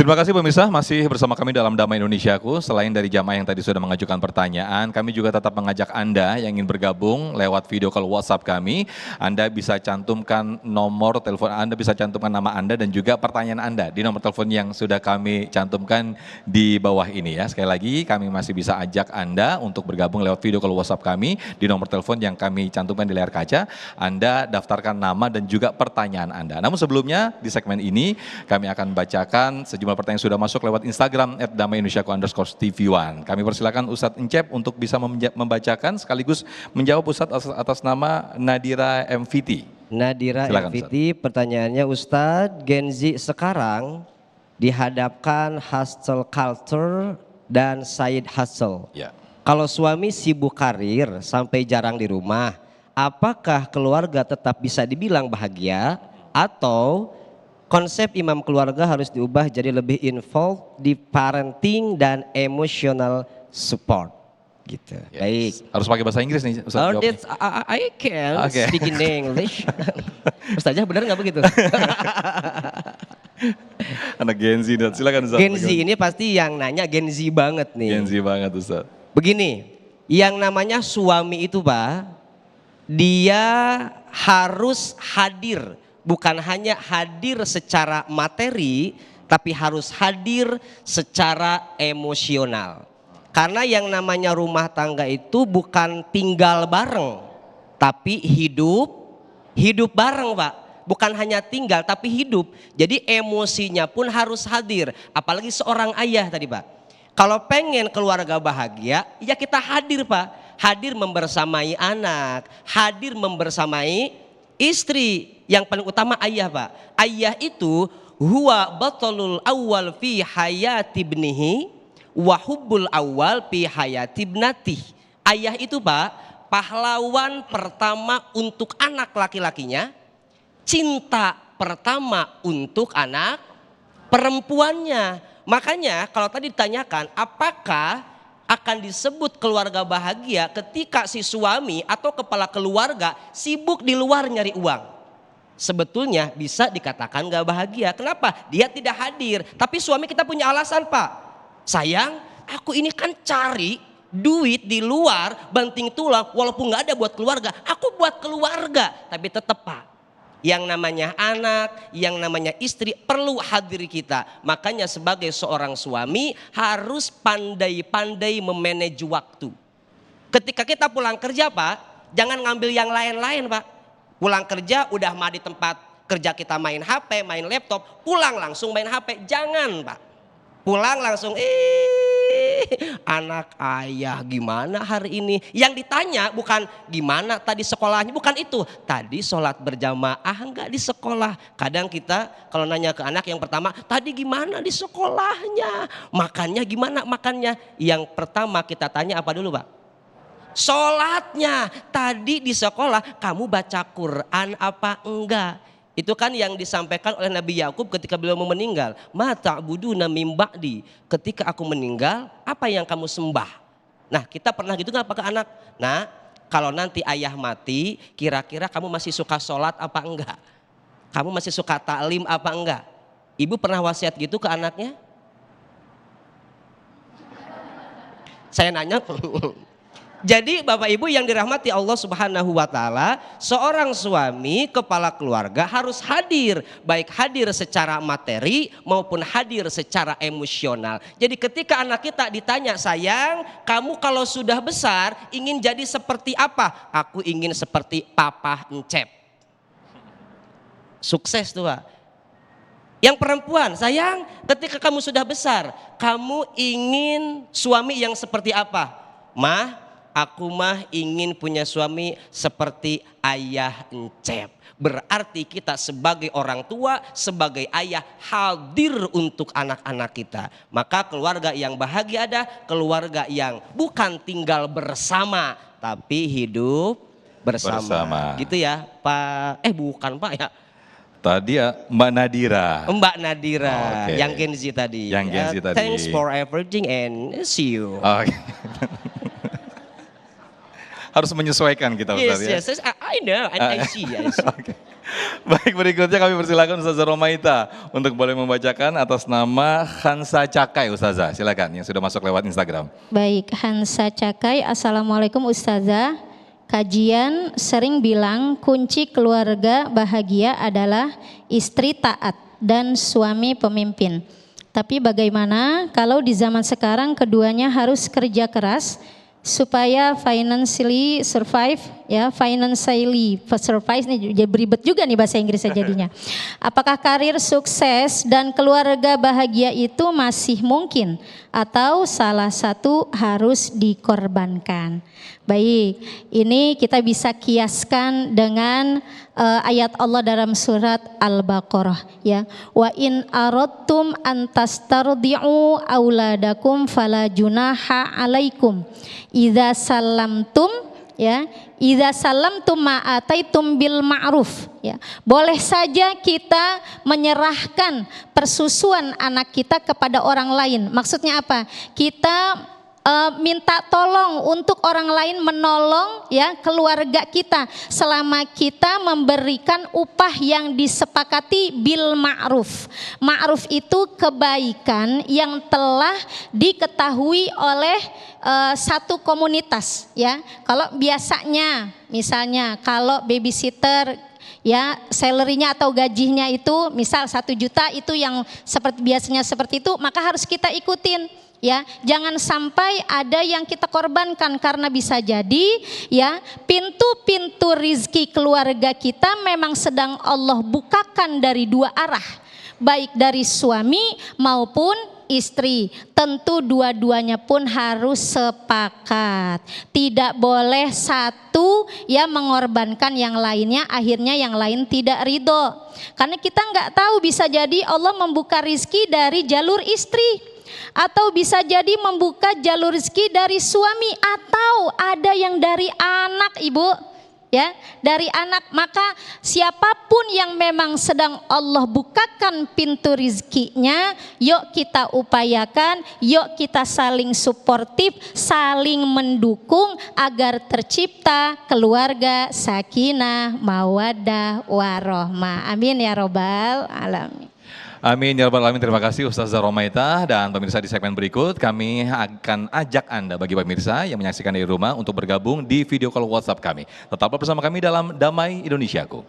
Terima kasih pemirsa, masih bersama kami dalam Damai Indonesiaku. Selain dari jamaah yang tadi sudah mengajukan pertanyaan, kami juga tetap mengajak Anda yang ingin bergabung lewat video call WhatsApp kami. Anda bisa cantumkan nomor telepon Anda, bisa cantumkan nama Anda dan juga pertanyaan Anda di nomor telepon yang sudah kami cantumkan di bawah ini ya. Sekali lagi kami masih bisa ajak Anda untuk bergabung lewat video call WhatsApp kami di nomor telepon yang kami cantumkan di layar kaca. Anda daftarkan nama dan juga pertanyaan Anda. Namun sebelumnya di segmen ini kami akan bacakan sejumlah pertanyaan yang sudah masuk lewat Instagram @damaiindonesiaku_tv1. Kami persilakan Ustadz Encep untuk bisa membacakan sekaligus menjawab Ustadz atas nama Nadira MVT. Nadira Silakan, MVT, pertanyaannya Ustadz, Gen Z sekarang dihadapkan hustle culture dan side hustle. Ya. Kalau suami sibuk karir sampai jarang di rumah, apakah keluarga tetap bisa dibilang bahagia atau konsep imam keluarga harus diubah jadi lebih involved di parenting dan emotional support gitu. Yes. Baik. Harus pakai bahasa Inggris nih Ustaz Oh, jawabnya. I can Okay. speak in English. Ustazah benar nggak begitu? Anak Gen Z, silakan Ustaz. Gen Z ini pasti yang nanya Gen Z banget nih. Gen Z banget Ustaz. Begini, yang namanya suami itu Pak, dia harus hadir. Bukan hanya hadir secara materi, tapi harus hadir secara emosional. Karena yang namanya rumah tangga itu bukan tinggal bareng, tapi hidup bareng Pak. Bukan hanya tinggal, tapi hidup. Jadi emosinya pun harus hadir. Apalagi seorang ayah tadi Pak. Kalau pengen keluarga bahagia, ya kita hadir Pak. Hadir membersamai anak, hadir membersamai istri. Yang paling utama ayah Pak. Ayah itu huwa batalul awal fi hayati ibnihi wa hubbul awal fi hayati ibnatih. Ayah itu Pak, pahlawan pertama untuk anak laki-lakinya, cinta pertama untuk anak perempuannya. Makanya kalau tadi ditanyakan apakah akan disebut keluarga bahagia ketika si suami atau kepala keluarga sibuk di luar nyari uang. Sebetulnya bisa dikatakan gak bahagia. Kenapa? Dia tidak hadir. Tapi suami kita punya alasan Pak. Sayang, aku ini kan cari duit di luar banting tulang walaupun gak ada buat keluarga. Aku buat keluarga. Tapi tetap Pak, yang namanya anak, yang namanya istri perlu hadir kita. Makanya sebagai seorang suami harus pandai-pandai memanage waktu. Ketika kita pulang kerja Pak, jangan ngambil yang lain-lain Pak. Pulang kerja udah mah di tempat kerja kita main HP, main laptop, pulang langsung main HP. Jangan Pak. Pulang langsung anak ayah gimana hari ini. Yang ditanya bukan gimana tadi sekolahnya, bukan itu. Tadi sholat berjamaah enggak di sekolah. Kadang kita kalau nanya ke anak yang pertama, tadi gimana di sekolahnya? Makannya gimana makannya? Yang pertama kita tanya apa dulu Pak? Sholatnya. Tadi di sekolah kamu baca Quran apa enggak? Itu kan yang disampaikan oleh Nabi Yakub ketika beliau mau meninggal. Ma ta'buduna mim ba'di. Ketika aku meninggal, apa yang kamu sembah? Nah, kita pernah gitu enggak ke anak? Nah, kalau nanti ayah mati, kira-kira kamu masih suka sholat apa enggak? Kamu masih suka taklim apa enggak? Ibu pernah wasiat gitu ke anaknya? Saya nanya. Jadi Bapak Ibu yang dirahmati Allah Subhanahu wa taala, seorang suami kepala keluarga harus hadir, baik hadir secara materi maupun hadir secara emosional. Jadi ketika anak kita ditanya, "Sayang, kamu kalau sudah besar ingin jadi seperti apa?" "Aku ingin seperti Papa Encep." Sukses tuh Pak. Yang perempuan, "Sayang, ketika kamu sudah besar, kamu ingin suami yang seperti apa?" "Mah, aku mah ingin punya suami seperti ayah Encep." Berarti kita sebagai orang tua, sebagai ayah hadir untuk anak-anak kita. Maka keluarga yang bahagia ada, keluarga yang bukan tinggal bersama, tapi hidup bersama. Gitu ya Pak, bukan Pak ya. Tadi ya Mbak Nadira. Mbak Nadira, Okay. yang Gen Z tadi. Yang Gen Z tadi. Thanks for everything and see you. Oke. harus menyesuaikan kita Ustaz ya. Yes, I know, and I see. Oke. Baik, berikutnya kami persilakan Ustazah Romaita untuk boleh membacakan atas nama Hansa Cakai Ustazah. Silakan yang sudah masuk lewat Instagram. Baik, Hansa Cakai, Assalamualaikum Ustazah. Kajian sering bilang kunci keluarga bahagia adalah istri taat dan suami pemimpin. Tapi bagaimana kalau di zaman sekarang keduanya harus kerja keras supaya financially survive, ya, financially survive nih jadi beribet juga nih bahasa Inggrisnya jadinya. Apakah karir sukses dan keluarga bahagia itu masih mungkin atau salah satu harus dikorbankan? Baik, ini kita bisa kiaskan dengan ayat Allah dalam surat Al-Baqarah, ya. Wa in aradtum an tastardi'u auladakum fala junaha alaikum idza salamtum, ya, idza salamtum ma ataitum bil ma'ruf, ya. Boleh saja kita menyerahkan persusuan anak kita kepada orang lain. Maksudnya apa? Kita minta tolong untuk orang lain menolong, ya, keluarga kita selama kita memberikan upah yang disepakati bil ma'ruf. Ma'ruf itu kebaikan yang telah diketahui oleh satu komunitas, ya. Kalau biasanya misalnya kalau babysitter, ya, salary-nya atau gajinya itu misal 1 juta, itu yang seperti biasanya seperti itu, maka harus kita ikutin. Ya, jangan sampai ada yang kita korbankan karena bisa jadi, ya, pintu-pintu rizki keluarga kita memang sedang Allah bukakan dari 2 arah, baik dari suami maupun istri. Tentu dua-duanya pun harus sepakat. Tidak boleh satu, ya, mengorbankan yang lainnya, akhirnya yang lain tidak ridho. Karena kita nggak tahu, bisa jadi Allah membuka rizki dari jalur istri, atau bisa jadi membuka jalur rezeki dari suami, atau ada yang dari anak, Ibu, ya, dari anak. Maka siapapun yang memang sedang Allah bukakan pintu rezekinya, yuk kita upayakan, yuk kita saling suportif, saling mendukung agar tercipta keluarga sakinah, mawaddah, warohmah. Amin ya robbal alamin. Amin ya rabbal alamin. Terima kasih Ustazah Romaita. Dan pemirsa, di segmen berikut kami akan ajak Anda, bagi pemirsa yang menyaksikan dari rumah, untuk bergabung di video call WhatsApp kami. Tetaplah bersama kami dalam Damai Indonesiaku.